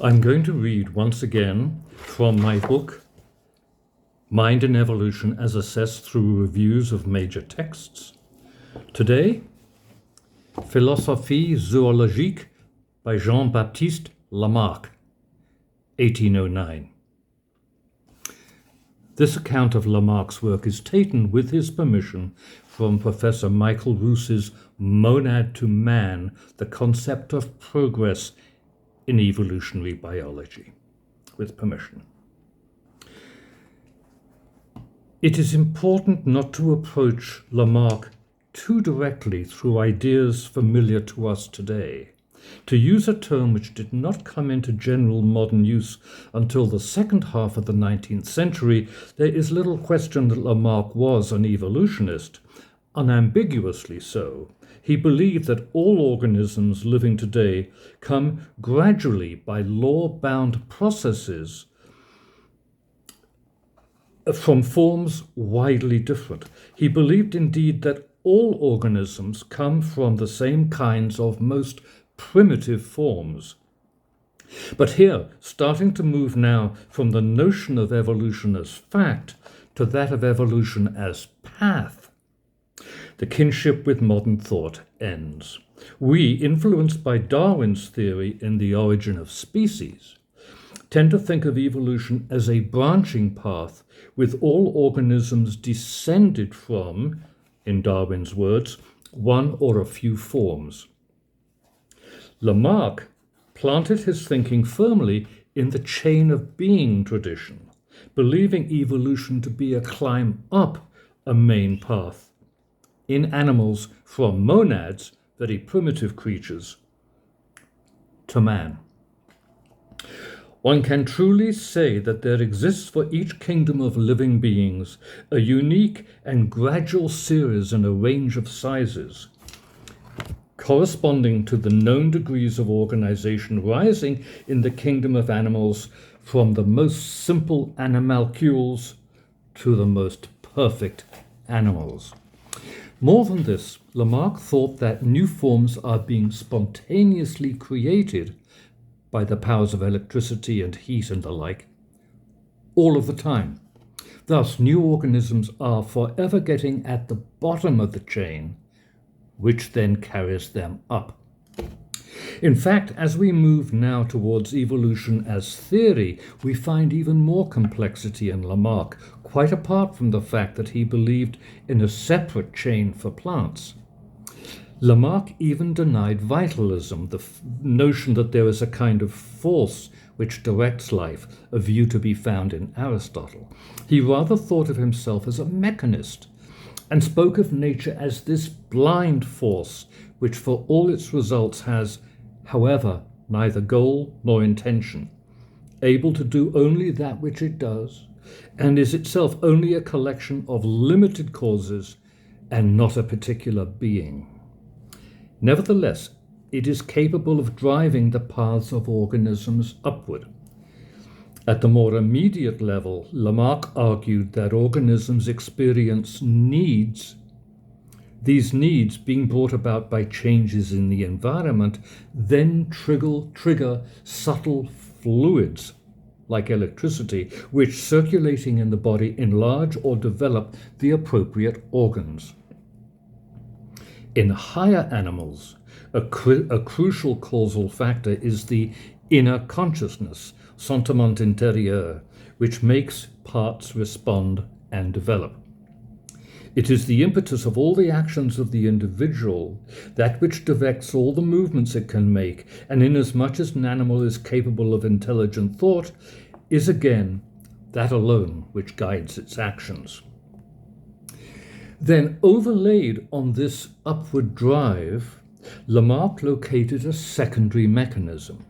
I'm going to read once again from my book, Mind and Evolution as Assessed Through Reviews of Major Texts. Today, Philosophie zoologique by Jean-Baptiste Lamarck, 1809. This account of Lamarck's work is taken with his permission from Professor Michael Roos's Monad to Man, the Concept of Progress in Evolutionary Biology, with permission. It is important not to approach Lamarck too directly through ideas familiar to us today. To use a term which did not come into general modern use until the second half of the 19th century, there is little question that Lamarck was an evolutionist, unambiguously so. He believed that all organisms living today come gradually by law-bound processes from forms widely different. He believed indeed that all organisms come from the same kinds of most primitive forms. But here, starting to move now from the notion of evolution as fact to that of evolution as path, the kinship with modern thought ends. We, influenced by Darwin's theory in The Origin of Species, tend to think of evolution as a branching path with all organisms descended from, in Darwin's words, one or a few forms. Lamarck planted his thinking firmly in the chain of being tradition, believing evolution to be a climb up a main path in animals from monads, very primitive creatures, to man. One can truly say that there exists for each kingdom of living beings a unique and gradual series in a range of sizes, corresponding to the known degrees of organization rising in the kingdom of animals from the most simple animalcules to the most perfect animals. More than this, Lamarck thought that new forms are being spontaneously created by the powers of electricity and heat and the like, all of the time. Thus, new organisms are forever getting at the bottom of the chain, which then carries them up. In fact, as we move now towards evolution as theory, we find even more complexity in Lamarck, quite apart from the fact that he believed in a separate chain for plants. Lamarck even denied vitalism, the notion that there is a kind of force which directs life, a view to be found in Aristotle. He rather thought of himself as a mechanist, and spoke of nature as this blind force, which for all its results has, however, neither goal nor intention, able to do only that which it does, and is itself only a collection of limited causes and not a particular being. Nevertheless, it is capable of driving the paths of organisms upward. At the more immediate level, Lamarck argued that organisms experience needs, these needs being brought about by changes in the environment, then trigger subtle fluids, like electricity, which circulating in the body enlarge or develop the appropriate organs. In higher animals, a crucial causal factor is the inner consciousness, sentiment intérieur, which makes parts respond and develop. It is the impetus of all the actions of the individual, that which directs all the movements it can make, and inasmuch as an animal is capable of intelligent thought, is again that alone which guides its actions. Then, overlaid on this upward drive, Lamarck located a secondary mechanism,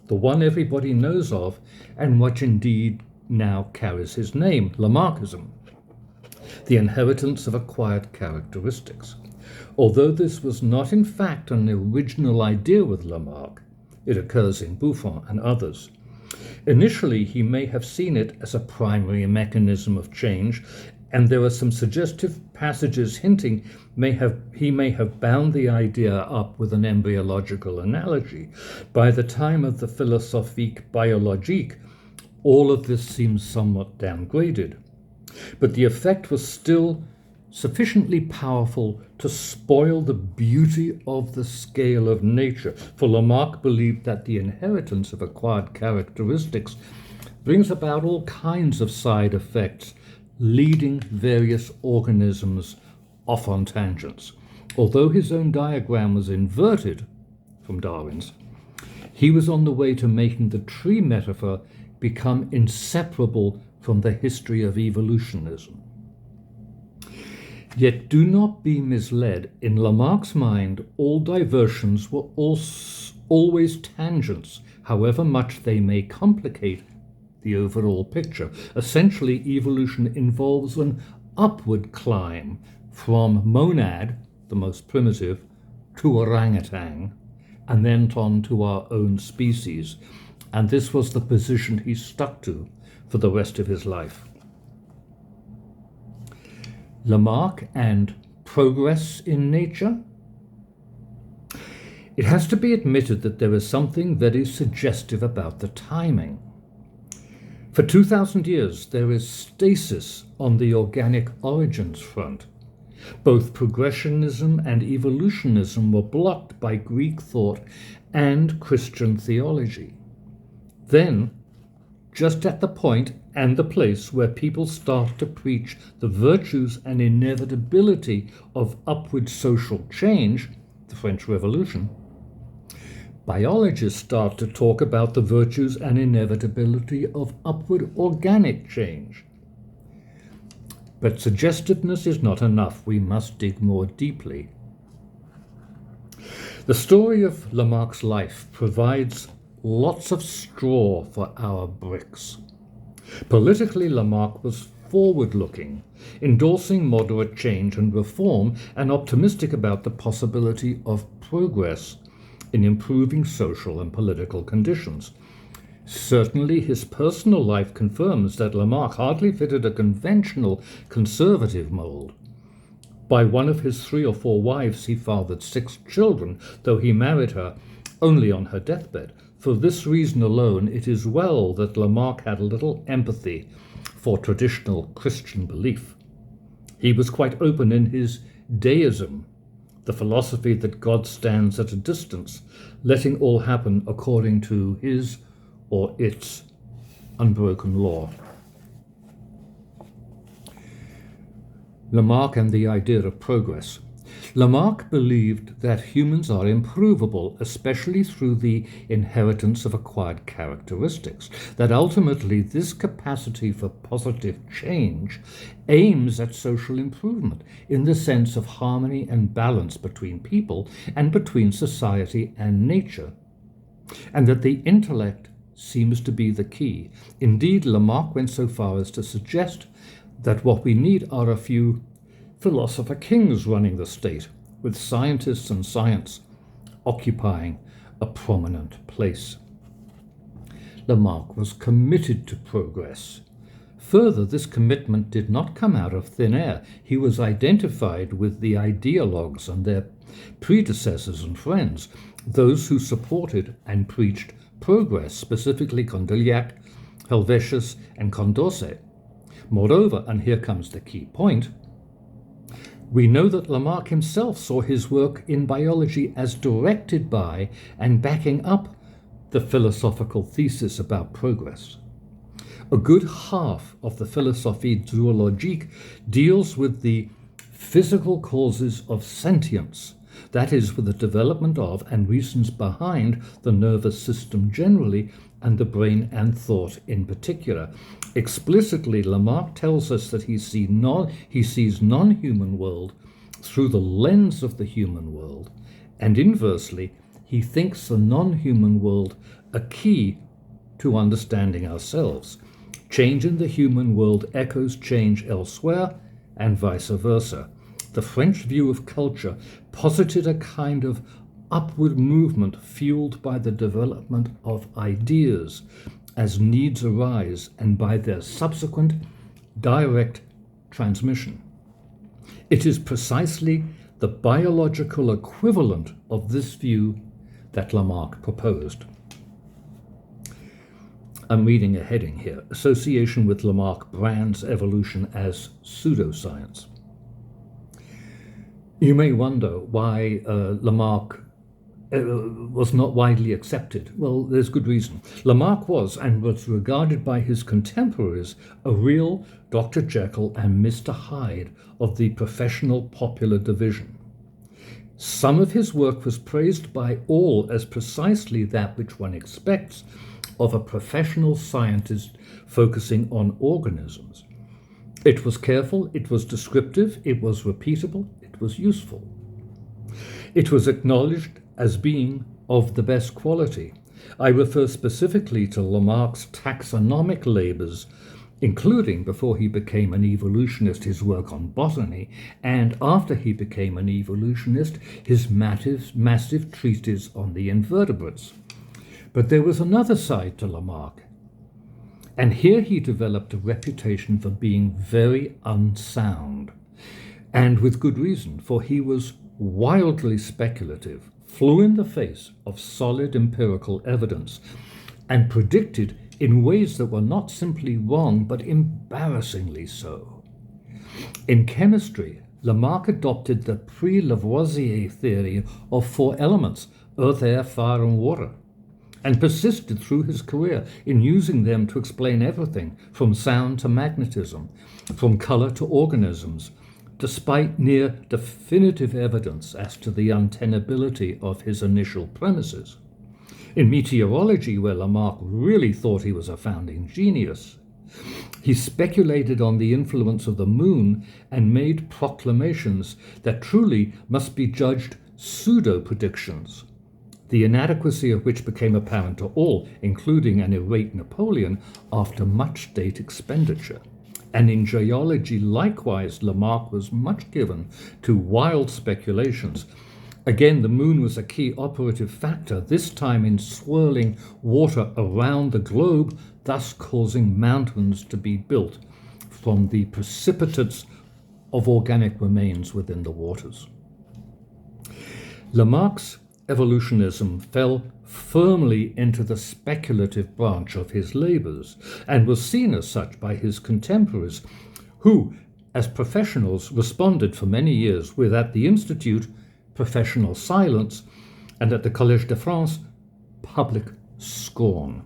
the one everybody knows of, and which indeed now carries his name, Lamarckism, the inheritance of acquired characteristics. Although this was not in fact an original idea with Lamarck, it occurs in Buffon and others. Initially, he may have seen it as a primary mechanism of change, and there are some suggestive passages hinting he may have bound the idea up with an embryological analogy. By the time of the Philosophie biologique, all of this seems somewhat downgraded, but the effect was still sufficiently powerful to spoil the beauty of the scale of nature, for Lamarck believed that the inheritance of acquired characteristics brings about all kinds of side effects, leading various organisms off on tangents. Although his own diagram was inverted from Darwin's, he was on the way to making the tree metaphor become inseparable from the history of evolutionism. Yet do not be misled. In Lamarck's mind, all diversions were always tangents, however much they may complicate the overall picture. Essentially, evolution involves an upward climb from monad, the most primitive, to orangutan, and then on to our own species. And this was the position he stuck to for the rest of his life. Lamarck and progress in nature. It has to be admitted that there is something very suggestive about the timing. For 2,000 years, there is stasis on the organic origins front. Both progressionism and evolutionism were blocked by Greek thought and Christian theology. Then, just at the point and the place where people start to preach the virtues and inevitability of upward social change, the French Revolution, biologists start to talk about the virtues and inevitability of upward organic change. But suggestiveness is not enough. We must dig more deeply. The story of Lamarck's life provides lots of straw for our bricks. Politically, Lamarck was forward-looking, endorsing moderate change and reform, and optimistic about the possibility of progress in improving social and political conditions. Certainly, his personal life confirms that Lamarck hardly fitted a conventional conservative mold. By one of his 3 or 4 wives, he fathered 6 children, though he married her only on her deathbed. For this reason alone, it is well that Lamarck had little empathy for traditional Christian belief. He was quite open in his deism, the philosophy that God stands at a distance, letting all happen according to his or its unbroken law. Lamarck and the idea of progress. Lamarck believed that humans are improvable, especially through the inheritance of acquired characteristics, that ultimately this capacity for positive change aims at social improvement in the sense of harmony and balance between people and between society and nature, and that the intellect seems to be the key. Indeed, Lamarck went so far as to suggest that what we need are a few philosopher kings running the state, with scientists and science occupying a prominent place. Lamarck was committed to progress. Further, this commitment did not come out of thin air. He was identified with the ideologues and their predecessors and friends, those who supported and preached progress, specifically Condillac, Helvetius, and Condorcet. Moreover, and here comes the key point, we know that Lamarck himself saw his work in biology as directed by and backing up the philosophical thesis about progress. A good half of the Philosophie zoologique deals with the physical causes of sentience, that is, with the development of and reasons behind the nervous system generally and the brain and thought in particular. Explicitly, Lamarck tells us that he sees non-human world through the lens of the human world, and inversely, he thinks the non-human world a key to understanding ourselves. Change in the human world echoes change elsewhere, and vice versa. The French view of culture posited a kind of upward movement fueled by the development of ideas as needs arise and by their subsequent direct transmission. It is precisely the biological equivalent of this view that Lamarck proposed. I'm reading a heading here. Association with Lamarck brands evolution as pseudoscience. You may wonder why Lamarck was not widely accepted. Well, there's good reason. Lamarck was, and was regarded by his contemporaries, a real Dr. Jekyll and Mr. Hyde of the professional popular division. Some of his work was praised by all as precisely that which one expects of a professional scientist focusing on organisms. It was careful, it was descriptive, it was repeatable, it was useful. It was acknowledged as being of the best quality. I refer specifically to Lamarck's taxonomic labors, including, before he became an evolutionist, his work on botany, and after he became an evolutionist, his massive treatise on the invertebrates. But there was another side to Lamarck, and here he developed a reputation for being very unsound, and with good reason, for he was wildly speculative, flew in the face of solid empirical evidence, and predicted in ways that were not simply wrong, but embarrassingly so. In chemistry, Lamarck adopted the pre-Lavoisier theory of 4 elements, earth, air, fire, and water, and persisted through his career in using them to explain everything from sound to magnetism, from color to organisms, despite near definitive evidence as to the untenability of his initial premises. In meteorology, where Lamarck really thought he was a founding genius, he speculated on the influence of the moon and made proclamations that truly must be judged pseudo-predictions, the inadequacy of which became apparent to all, including an irate Napoleon, after much state expenditure. And in geology, likewise, Lamarck was much given to wild speculations. Again, the moon was a key operative factor, this time in swirling water around the globe, thus causing mountains to be built from the precipitates of organic remains within the waters. Lamarck's evolutionism fell firmly into the speculative branch of his labors, and was seen as such by his contemporaries, who, as professionals, responded for many years with, at the Institute, professional silence, and at the Collège de France, public scorn.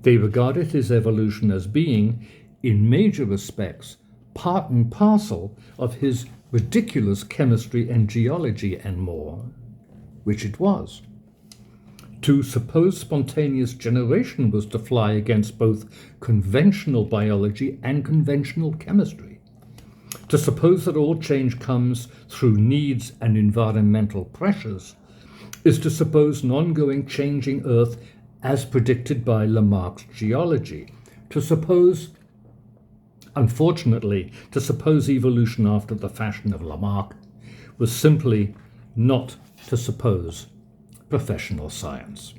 They regarded his evolution as being, in major respects, part and parcel of his ridiculous chemistry and geology and more, which it was. To suppose spontaneous generation was to fly against both conventional biology and conventional chemistry. To suppose that all change comes through needs and environmental pressures is to suppose an ongoing changing Earth as predicted by Lamarck's geology. To suppose, unfortunately, to suppose evolution after the fashion of Lamarck was simply not to suppose professional science.